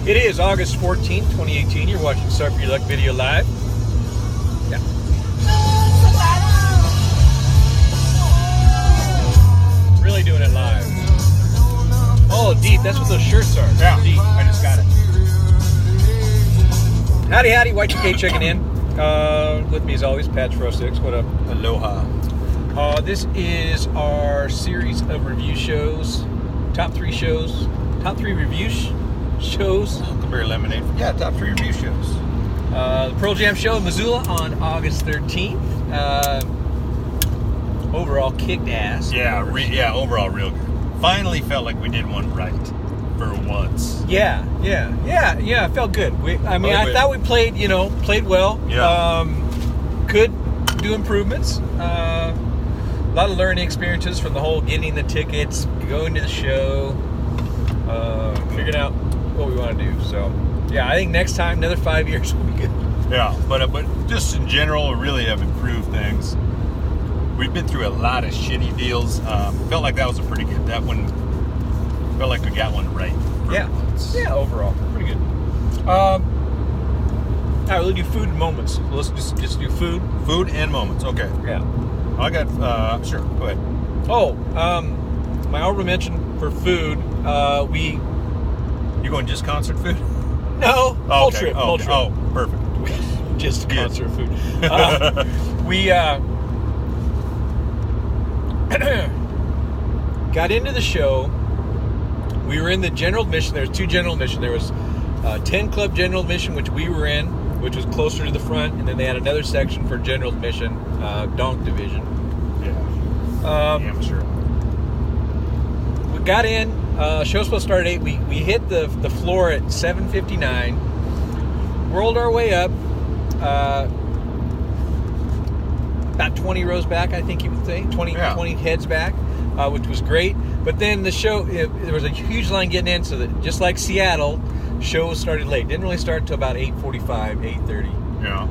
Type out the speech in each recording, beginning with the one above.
It is August 14th, 2018. You're watching Start Your Luck Video Live. Yeah. Really doing it live. Oh, Deep, that's what those shirts are. Yeah, Deep. I just got it. Howdy, Y2K checking in. With me as always, Patch 406. What up? Aloha. This is our series of review shows. Top 3 shows. Top 3 review shows. Huckleberry Lemonade. Yeah, top 3 review shows. The Pearl Jam show in Missoula on August 13th. Overall kicked ass. Yeah, overall real good. Finally felt like we did one right for once. Yeah, it felt good. I thought we played well. Yeah. Could do improvements. A lot of learning experiences from the whole getting the tickets, going to the show, figuring out what we want to do. So, yeah, I think next time, another 5 years will be good. Yeah, but just in general, we really have improved things. We've been through a lot of shitty deals. Felt like that was a pretty good. That one felt like we got one right. Yeah, overall, pretty good. All right, we'll do food and moments. So let's just do food. Food and moments. Okay. Yeah. I got. Sure. Go ahead. Oh, my honorable mention for food. You going just concert food? No, whole trip. Oh, perfect. Just concert food. We got into the show. We were in the general admission. There was 2 general admission. There was 10 club general admission, which we were in, which was closer to the front, and then they had another section for general admission, donk division. Yeah. I'm sure. We got in. Show was supposed to start at 8. We hit the floor at 7:59. Rolled our way up. About 20 rows back, I think you would say. 20 heads back, which was great. But then the show, there was a huge line getting in, so that just like Seattle, show started late. Didn't really start until about 8:45, 8:30. Yeah.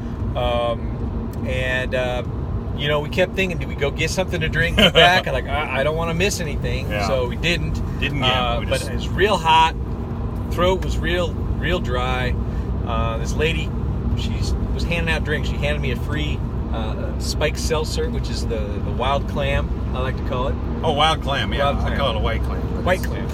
We kept thinking, do we go get something to drink and back? And I don't want to miss anything, so we didn't. But it was real hot. Throat was real dry. This lady, she was handing out drinks. She handed me a free spiked seltzer, which is the wild clam, I like to call it. Oh, wild clam. Yeah, I call it a white clam. White clam.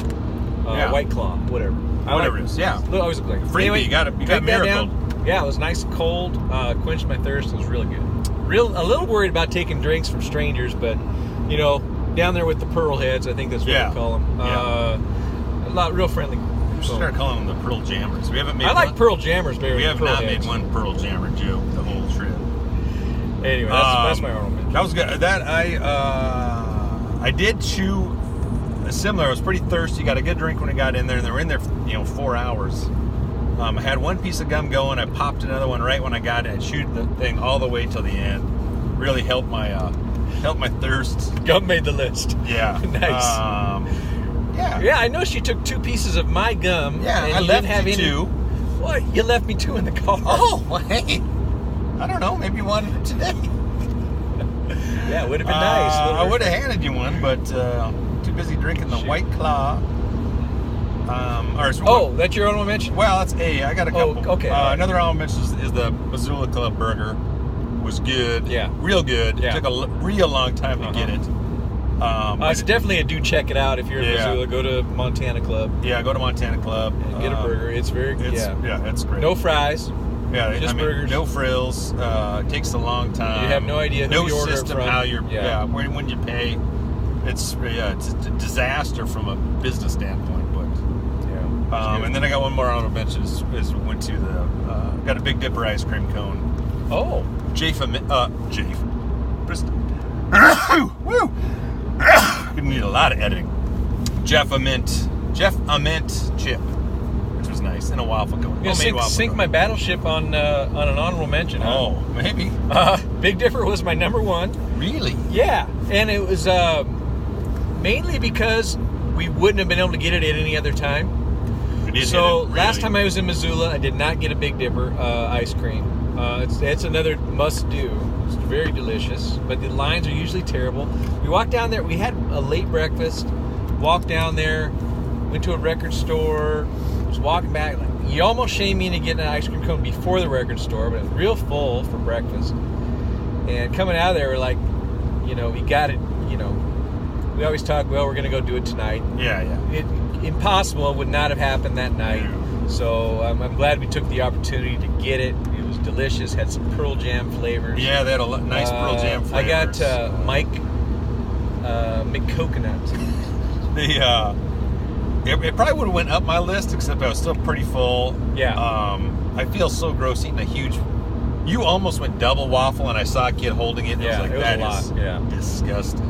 White claw, whatever. Whatever it is. Yeah. Always look like freebie. Anyway, you got miracle. Yeah, it was nice and cold. Quenched my thirst. It was really good. A little worried about taking drinks from strangers, but down there with the Pearl Heads, I think that's what we call them. A lot real friendly. We should start calling them the Pearl Jammers. We haven't made. I like Pearl Jammers better. We than have Pearl not Heads. made one Pearl Jammer joke the whole trip. Anyway, that's my honorable mention. That was good. I did chew similar. I was pretty thirsty. Got a good drink when I got in there, and they were in there 4 hours. I had one piece of gum going. I popped another one right when I got it. I chewed the thing all the way till the end. Really helped my thirst. Gum made the list. Yeah. Nice. Yeah, I know she took 2 pieces of my gum. Yeah, and I left didn't have you any. 2. What? You left me 2 in the car. Oh, well, hey. I don't know. Maybe one today. Yeah, it would have been nice. I would have handed you one, but too busy drinking the White Claw. That's your honorable mention? Well, that's A. I got a couple. Oh, okay. Another honorable mention is the Missoula Club Burger. Was good. Yeah. Real good. Yeah. It took a real long time to get it. It's definitely a do check it out if you're in Missoula. Go to Montana Club. Yeah, go to Montana Club. And get a burger. It's very good. Yeah, it's great. No fries. Yeah, just burgers. No frills. It takes a long time. You have no idea who you order system from. How you're when you pay. It's a disaster from a business standpoint. But and then I got one more honorable mention. Is we went to got a Big Dipper ice cream cone. Oh. Jafe. Woo! Gonna need a lot of editing. Jeff Ament chip, which was nice, and a waffle cone. Sink my battleship on an honorable mention. Oh, maybe. Big Dipper was my number 1. Really? Yeah, and it was mainly because we wouldn't have been able to get it at any other time. So last time I was in Missoula, I did not get a Big Dipper ice cream. It's another must-do. It's very delicious, but the lines are usually terrible. We walked down there. We had a late breakfast. Walked down there, went to a record store, was walking back. Like, you almost shamed me into getting an ice cream cone before the record store, but it was real full for breakfast. And coming out of there, we're like, we got it. We always talk, well, we're going to go do it tonight. Yeah. Impossible. Would not have happened that night. Yeah. So I'm glad we took the opportunity to get it. It was delicious. Had some Pearl Jam flavors. Yeah, they had a nice Pearl Jam flavors. I got Mike McCoconut. It probably would have went up my list, except I was still pretty full. Yeah. I feel so gross eating a huge... You almost went double waffle, and I saw a kid holding it. And yeah, I was like, that is disgusting.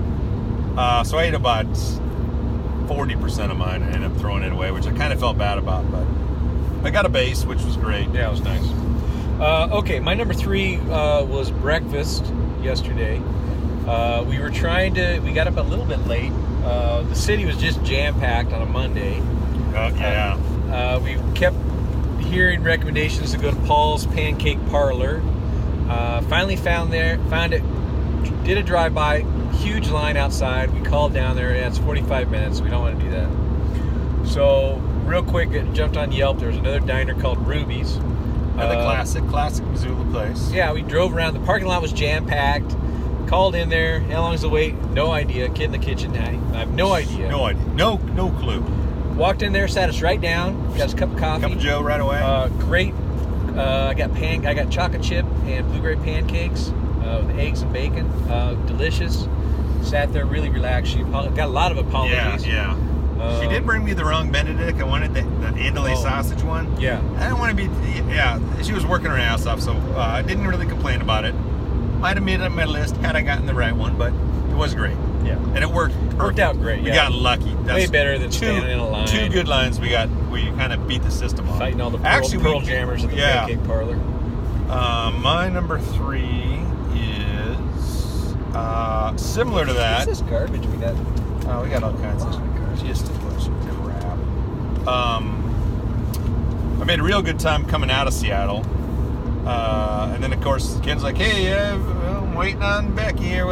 So I ate about 40% of mine and ended up throwing it away, which I kind of felt bad about, but I got a base, which was great. Yeah, it was nice. Okay, my number 3 was breakfast yesterday. We got up a little bit late. The city was just jam-packed on a Monday. We kept hearing recommendations to go to Paul's Pancake Parlor. Finally found it, did a drive-by, huge line outside. We called down there, it's 45 minutes. We don't want to do that. So, real quick, jumped on Yelp. There was another diner called Ruby's. The classic Missoula place. Yeah, we drove around. The parking lot was jam-packed. Called in there. How long's the wait? No idea. Kid in the kitchen. I have no idea. No idea. No clue. Walked in there, sat us right down. Got us a cup of coffee. Cup of Joe right away. Great. I got chocolate chip and blueberry pancakes with eggs and bacon. Delicious. Sat there really relaxed. She got a lot of apologies. Yeah. She did bring me the wrong Benedict. I wanted the Andalay sausage one. Yeah. I didn't want to be... Yeah, she was working her ass off, so I didn't really complain about it. Might have made it on my list had I gotten the right one, but it was great. Yeah. And it worked perfect. Worked out great, We got lucky. That's way better than standing in a line. 2 good lines we kind of beat the system on. Fighting all the Pearl Jammers at the Pancake Parlor. My number 3 is similar to that. What's this garbage we got? Oh, we got all kinds of garbage. Just a bunch of crap. I made a real good time coming out of Seattle. And then, of course, Ken's like, hey, I'm waiting on Becky here.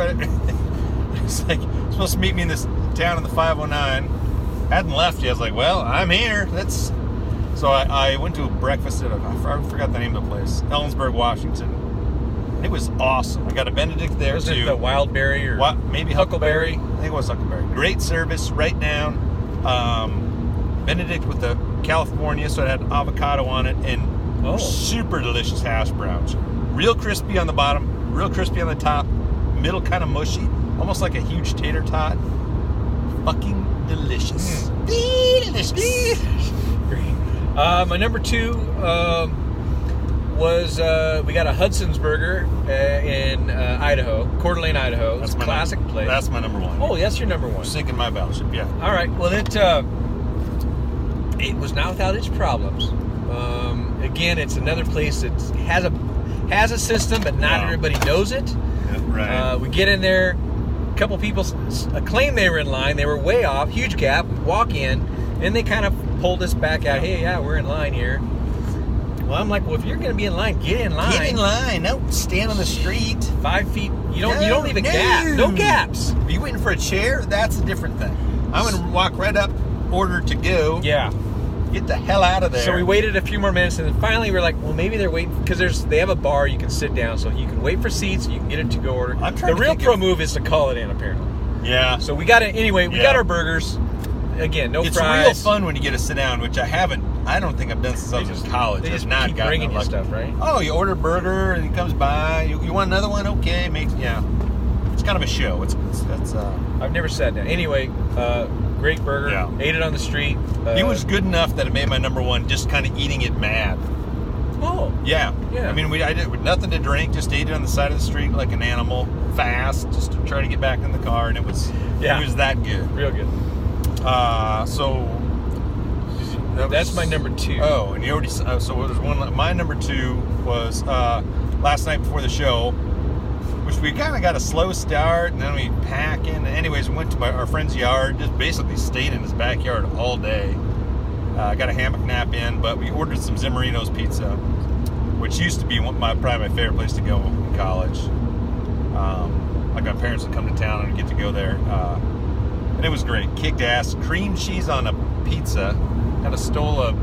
It's like, supposed to meet me in this town in the 509. Hadn't left yet. I was like, well, I'm here. So I went to a breakfast at I forgot the name of the place, Ellensburg, Washington. It was awesome. I got a Benedict there, too. Was it the Wildberry or maybe Huckleberry? I think it was Huckleberry. Great service, right down. Benedict with the California, so it had avocado on it, and super delicious hash browns. Real crispy on the bottom, real crispy on the top, middle kind of mushy, almost like a huge tater tot. Fucking delicious. Delicious. Great. My number 2 was we got a Hudson's Burger in Idaho, Coeur d'Alene, Idaho. It's a classic place. That's my number 1. Oh, that's your number 1. Sinking my battleship, yeah. All right. Well, it was not without its problems. Again, it's another place that has a system, but not everybody knows it. Yeah, right. We get in there. A couple people claim they were in line. They were way off. Huge gap. We walk in, and they kind of pulled us back out. Hey, we're in line here. Well, I'm like, well, if you're going to be in line, get in line. Get in line. Don't stand on the street. 5 feet. You don't even gap. No gaps. Are you waiting for a chair? That's a different thing. I'm going to walk right up, order to go. Yeah. Get the hell out of there. So we waited a few more minutes, and then finally we're like, well, maybe they're waiting because they have a bar you can sit down, so you can wait for seats, you can get a to-go order. The real pro move is to call it in, apparently. Yeah. So we got it anyway. We got our burgers. Again, no fries. It's real fun when you get to sit down, which I don't think I've done since I was in college. They just keep bringing you stuff, right? Oh, you order a burger and he comes by. You want another one? Okay, it's kind of a show. I've never sat down. Anyway, great burger. Yeah. Ate it on the street. It was good enough that it made my number 1. Just kind of eating it mad. Oh. Yeah. I mean, I did with nothing to drink. Just ate it on the side of the street like an animal, fast, just to try to get back in the car, and it was that good. Real good. That's my number 2. Oh, and you already. So there's one. My number 2 was last night before the show, which we kind of got a slow start, and then we packing. Anyways, we went to our friend's yard, just basically stayed in his backyard all day. Got a hammock nap in, but we ordered some Zimmerino's pizza, which used to be probably my favorite place to go in college. Like my parents would come to town and get to go there. And it was great. Kicked ass. Cream cheese on a pizza. Kind of stole a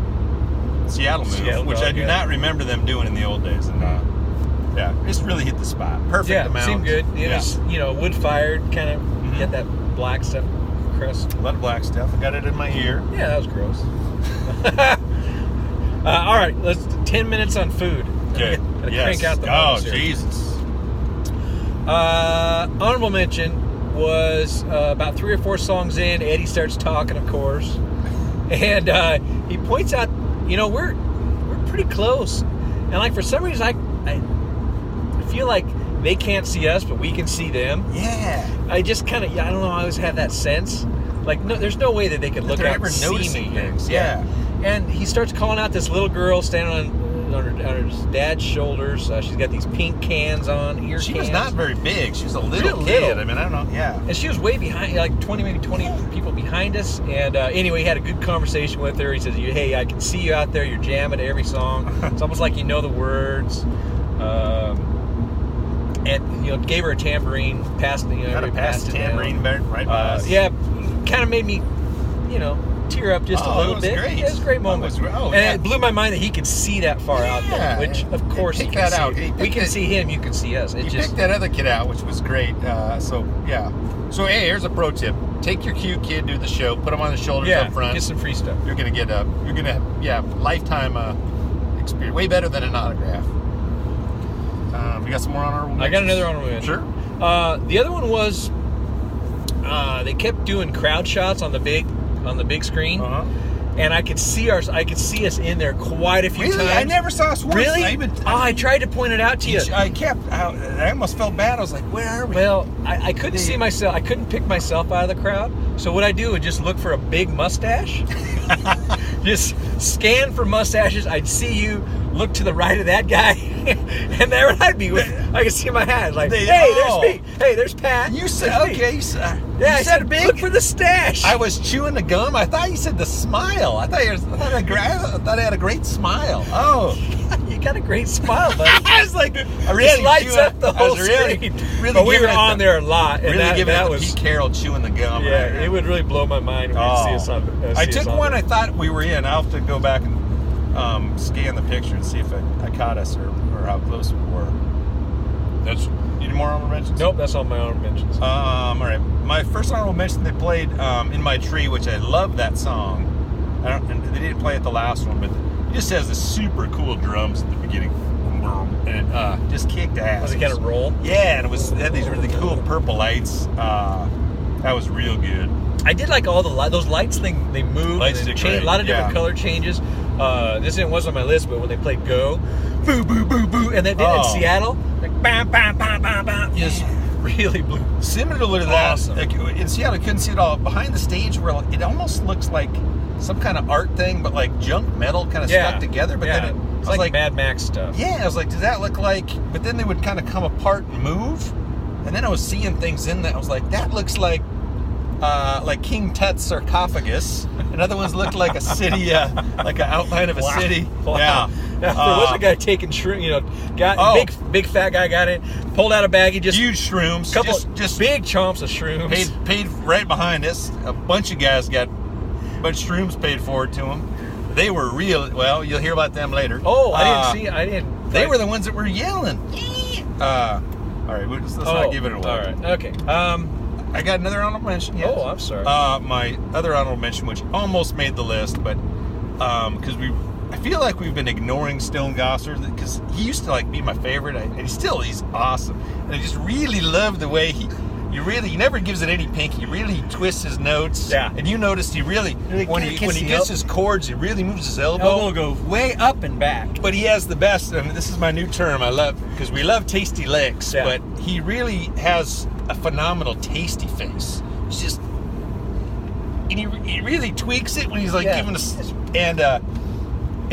Seattle move, which I do not remember them doing in the old days. And just really hit the spot. Perfect amount. Seemed good. It was, wood fired, kind of get that black stuff crust. A lot of black stuff. I got it in my ear. Yeah, that was gross. All right, let's 10 minutes on food. Okay. Crank out the Jesus. Honorable mention was about 3 or 4 songs in. Eddie starts talking, of course, and he points out, we're pretty close, and like for some reason I feel like they can't see us, but we can see them. Yeah. I just kind of, I don't know. I always have that sense. Like, no, there's no way that they could look out and see me. Things. Yeah. And he starts calling out this little girl standing on her dad's shoulders. She's got these pink cans on, ear cans. She was not very big. She was a little kid. Little. I mean, I don't know. Yeah. And she was way behind, like 20 people behind us. And anyway, he had a good conversation with her. He says, "Hey, I can see you out there. You're jamming to every song. It's almost like you know the words." And gave her a tambourine, passed passed tambourine right by us. Yeah, kind of made me, tear up just a little bit. Great. Yeah, it was a great moment. It blew my mind that he could see that far out there, which of course he can see. We can see him, you can see us. He picked that other kid out, which was great. So hey, here's a pro tip: take your cute kid to the show, put him on the shoulders up front, get some free stuff. You're gonna lifetime experience, way better than an autograph. You got some more honorable mentions? I got another honorable mention. Sure. The other one was they kept doing crowd shots on the big screen, and I could see us in there quite a few times. I never saw us once. Really? I tried to point it out to you. I almost felt bad. I was like, where are we? Well, I couldn't see myself. I couldn't pick myself out of the crowd. So what I do would just look for a big mustache. Just scan for mustaches. I'd see you. Look to the right of that guy, and there I'd be with. I could see my hat. Like, hey, there's me. Hey, there's Pat. You said okay. I said big. Look for the stash. I was chewing the gum. I thought you said the smile. I thought I had a great smile. Oh, you got a great smile, buddy. I was like, it lights up the whole screen. Really, but we were on there a lot, and that was Pete Carroll chewing the gum. Yeah, it would really blow my mind when you see us on. I took one. I thought we were in. I'll have to go back and scan the picture and see if I caught us or how close we were. You need more honorable mentions? Nope, that's all my honorable mentions. All right. My first honorable mention, they played In My Tree, which I love that song. And they didn't play it the last one, but it just has the super cool drums at the beginning. And it just kicked ass. Was it kind of roll? Yeah, and it had these really cool purple lights. That was real good. I did like all those lights thing. They moved. Lights and did great. A lot of different color changes. This wasn't on my list, but when they played Go, boo, boo, boo, boo, and they did it in Seattle, like bam, bam, bam, bam, bam, just really blew. Similar to that, like in Seattle, I couldn't see it all. Behind the stage, where it almost looks like some kind of art thing, but like junk metal kind of stuck together. But then it's like Mad Max stuff. Yeah, I was like, does that look like? But then they would kind of come apart and move, and then I was seeing things in that. I was like, that looks like King Tut's sarcophagus. And other ones looked like a city, like an outline of a city. Wow. Yeah. There was a guy taking shroom, big fat guy got it, pulled out a baggie, just huge shrooms, just big chomps of shrooms. Paid right behind us. A bunch of guys got a bunch of shrooms paid forward to them. They were real. Well, you'll hear about them later. Oh, I didn't. They were the ones that were yelling. All right, let's not give it away. All right, okay. I got another honorable mention. Yes. Oh, I'm sorry. My other honorable mention, which almost made the list, but because I feel like we've been ignoring Stone Gosser because he used to be my favorite, and he's awesome, and I just really love the way he never gives it any pink. He really twists his notes. Yeah. And you noticed he really when he gets his chords, he really moves his elbow. Elbow will go way up and back. But he has the best, and this is my new term I love, because we love tasty licks, but he really has a phenomenal tasty face. It's just, and he really tweaks it when he's giving us, and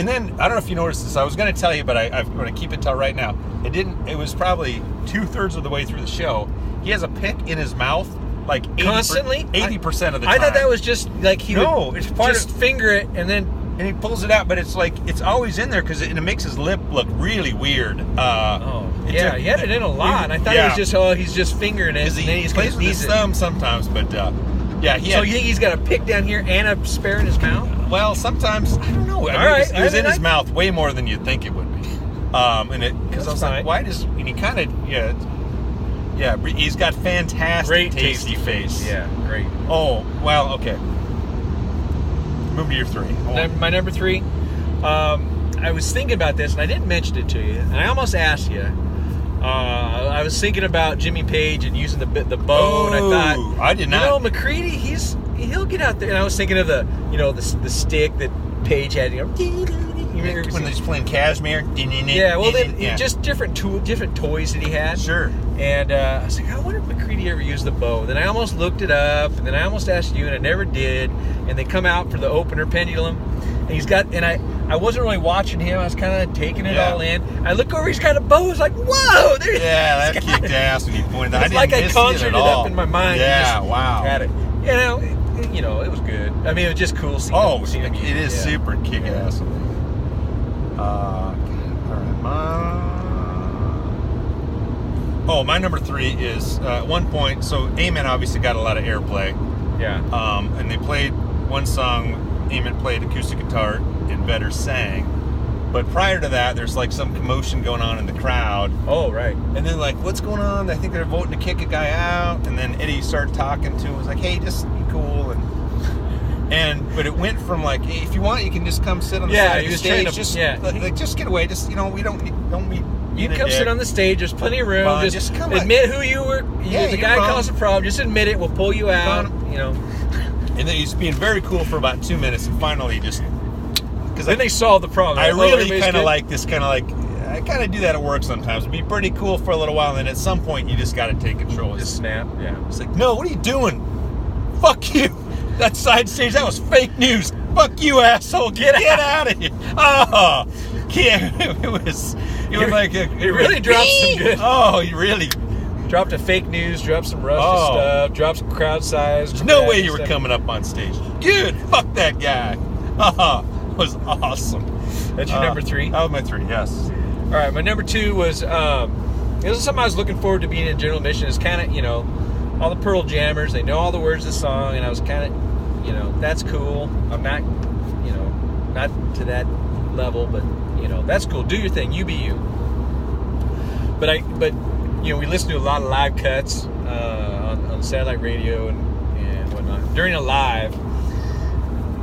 then I don't know if you noticed this. I was going to tell you, but I'm going to keep it till right now. It was probably 2/3 of the way through the show. He has a pick in his mouth, like 80%, 80% of the time. I thought that was just like it's part just finger it and he pulls it out, but it's like it's always in there because it makes his lip look really weird. He had it in a lot. And I thought it was just he's just fingering it. He plays with his thumb sometimes, but so you think he's got a pick down here and a spare in his mouth? Well, sometimes I don't know. It was in his mouth way more than you'd think it would be. Because I was like, why does? And he kind of he's got fantastic, great tasty face. Yeah, great. Oh well, okay. Move to your 3. My number 3. I was thinking about this, and I didn't mention it to you, and I almost asked you. I was thinking about Jimmy Page and using the bow, and I thought, I did not. You know, McCready, he'll get out there. And I was thinking of the stick that Page had. You know, when he's playing Cashmere. Yeah, well, just different toys that he had. Sure. And I was like, I wonder if McCready ever used the bow. Then I almost looked it up, and then I almost asked you, and I never did. And they come out for the opener pendulum, and I wasn't really watching him. I was kind of taking it all in. I look over, he's got a bow. It's like, whoa! That kicked ass when you pointed that. It's like I conjured it up in my mind. Yeah, wow. Had it. It was good. I mean, it was just cool seeing him. It is super kick-ass. All right, my number 3 is at one point. So Amen obviously got a lot of airplay. Yeah. And they played one song. Amen played acoustic guitar and Vedder sang. But prior to that, there's like some commotion going on in the crowd. Oh, right. And then like, what's going on? I think they're voting to kick a guy out. And then Eddie started talking to him. Was like, hey, just be cool. But it went from like, hey, if you want, you can just come sit on the side of the stage. Just get away. Just we don't need. You can come sit on the stage. There's plenty of room. Just come admit who you were. The guy caused a problem. Just admit it. We'll pull you out. And then he's being very cool for about 2 minutes, and finally just. Because then they solved the problem. I really kind of like this. I kind of do that at work sometimes. Be pretty cool for a little while, and then at some point you just got to take control. Just snap. Yeah. It's like, no, what are you doing? Fuck you. That side stage, that was fake news. Fuck you, asshole. Get out of here. Oh, yeah. It was like it really dropped some good. Oh, you really dropped a fake news, dropped some Russia stuff, dropped some crowd size. There's no way you were coming up on stage. Good. Fuck that guy. It was awesome. That's your number 3? That was my 3, yes. All right, my number 2 was, this is something I was looking forward to being in General Admission. It's kind of, all the Pearl Jammers, they know all the words of the song, and I was kind of, that's cool. I'm not, not to that level, but, that's cool. Do your thing. You be you. But we listen to a lot of live cuts on satellite radio and whatnot. During a live,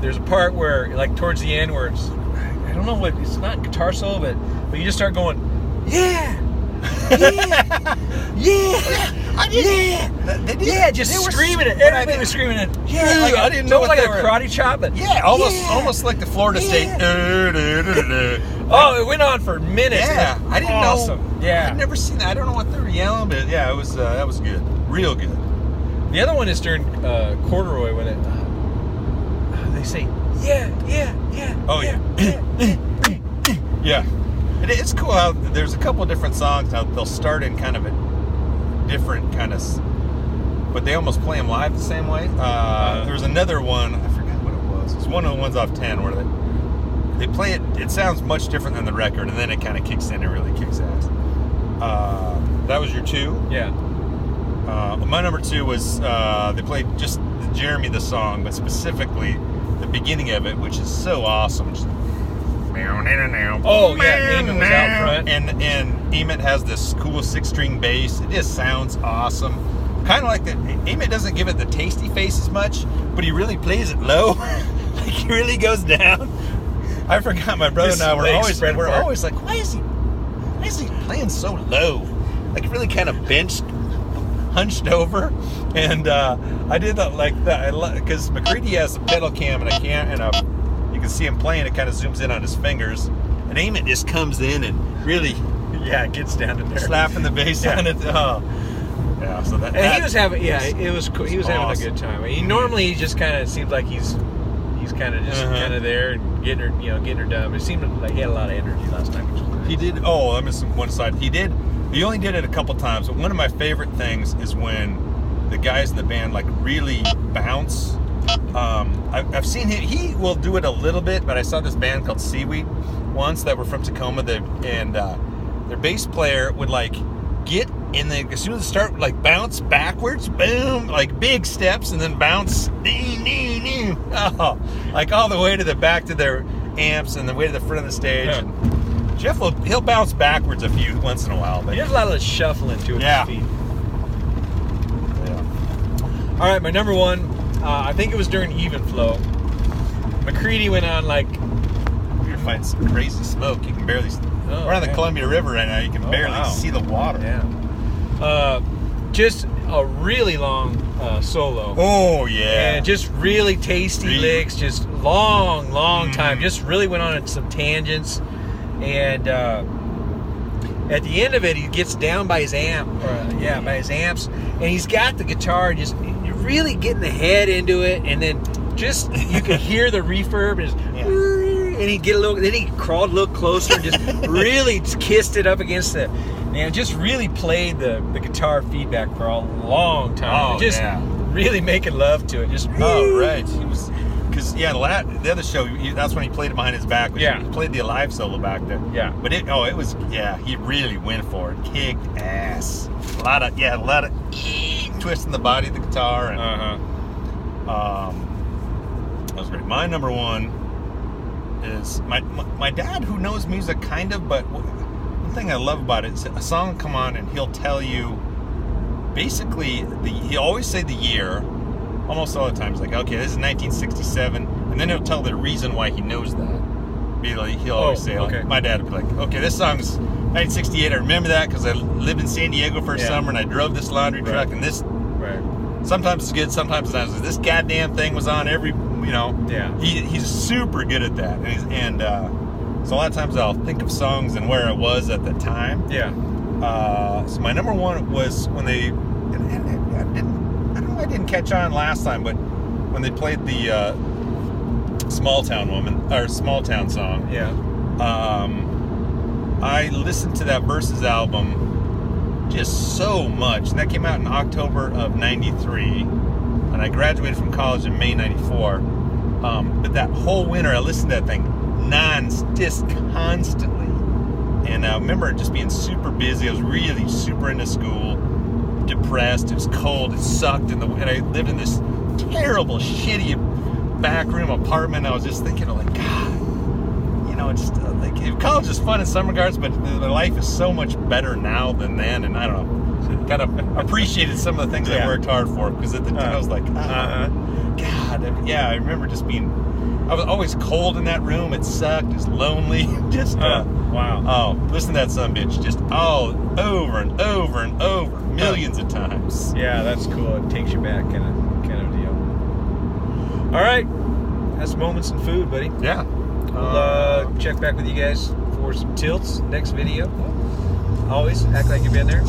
there's a part where, like, towards the end where it's, I don't know what, it's not guitar solo, but you just start going, yeah, just screaming it. Everybody was screaming it. Yeah, like, I didn't know what like a karate chop, but almost like the Florida State. Oh, it went on for minutes. Yeah, I didn't know. Awesome. Yeah, I've never seen that. I don't know what they were yelling, but yeah, it was that was good, real good. The other one is during Corduroy when they say yeah. Oh yeah. Yeah. It's cool how there's a couple of different songs how they'll start in kind of a different kind of, but they almost play them live the same way. There was another one, I forgot what it was. It's one of the ones off 10 where they play it. It sounds much different than the record, and then it kind of kicks in and really kicks ass. That was your 2. Yeah. My number 2 was they played just Jeremy the song, but specifically the beginning of it, which is so awesome. Just, oh yeah, Eamon was out front, and Eamon has this cool 6-string bass. It just sounds awesome. Kind of like that. Eamon doesn't give it the tasty face as much, but he really plays it low. Like he really goes down. I forgot my brother and I were always like, why is he playing so low? Like really kind of hunched over, and I did that like that because McCready has a pedal cam and a cam and a. You can see him playing. It kind of zooms in on his fingers, and Eamon just comes in and really, gets down in there, slapping the bass on it. Oh, yeah. So that he was having, it was cool. He was having a good time. Normally he just kind of seems like he's kind of just kind of there and getting her done. But it seemed like he had a lot of energy last time. Which was nice. He did. Oh, I missed one side. He only did it a couple times. But one of my favorite things is when the guys in the band like really bounce. I've seen him. He will do it a little bit, but I saw this band called Seaweed once that were from Tacoma. And their bass player would like get And then as soon as it start, like, bounce backwards, boom, like big steps, and then bounce, oh, like all the way to the back to their amps and the way to the front of the stage. Yeah. And Jeff he'll bounce backwards a few once in a while. But there's a lot of shuffling to it. Yeah. His feet. Yeah. All right, my number one. I think it was during Even Flow. McCready went on like. You're fighting some crazy smoke. You can barely. We're on the Columbia River right now. You can barely see the water. Yeah. Just a really long solo. Oh, yeah. And just really tasty licks. Just long time. Just really went on some tangents. And at the end of it, he gets down by his by his amps. And he's got the guitar just really getting the head into it. And then just, you could hear the reverb. And he'd get a little, then he crawled a little closer and just really kissed it up against the, and just really played the guitar feedback for a long time. Oh, just really making love to it. Just right. He was, because the other show, that's when he played it behind his back. He played the Alive solo back there. Yeah. But it was he really went for it, kicked ass. A lot of twisting the body of the guitar. And, that was great. My number one is my dad, who knows music kind of, but one thing I love about it is a song will come on and he'll tell you basically he always say the year almost all the time. It's like, okay, this is 1967, and then he'll tell the reason why he knows that. He'll always say, like, my dad would be like, okay, this song's 1968. I remember that because I lived in San Diego for a summer and I drove this laundry truck, and this sometimes it's good, sometimes it's not. This goddamn thing was on every. He's super good at that, and so a lot of times I'll think of songs and where I was at the time. So my number one was when they, I didn't catch on last time, but when they played the Small Town song. I listened to that Versus album just so much, and that came out in October of '93. And I graduated from college in May '94. But that whole winter, I listened to that thing just constantly. And I remember just being super busy. I was really super into school, depressed. It was cold. It sucked. And I lived in this terrible, shitty backroom apartment. I was just thinking, like, God, just like college is fun in some regards, but the life is so much better now than then. And I don't know. Kind of appreciated some of the things I worked hard for, because at the time I was like, God, I remember just I was always cold in that room. It sucked. It was lonely. Just listen to that sumbitch just all over and over and over, millions of times. Yeah, that's cool. It takes you back, kind of deal. All right, that's Moments in Food, buddy. Yeah, I'll check back with you guys for some tilts next video. Always act like you've been there.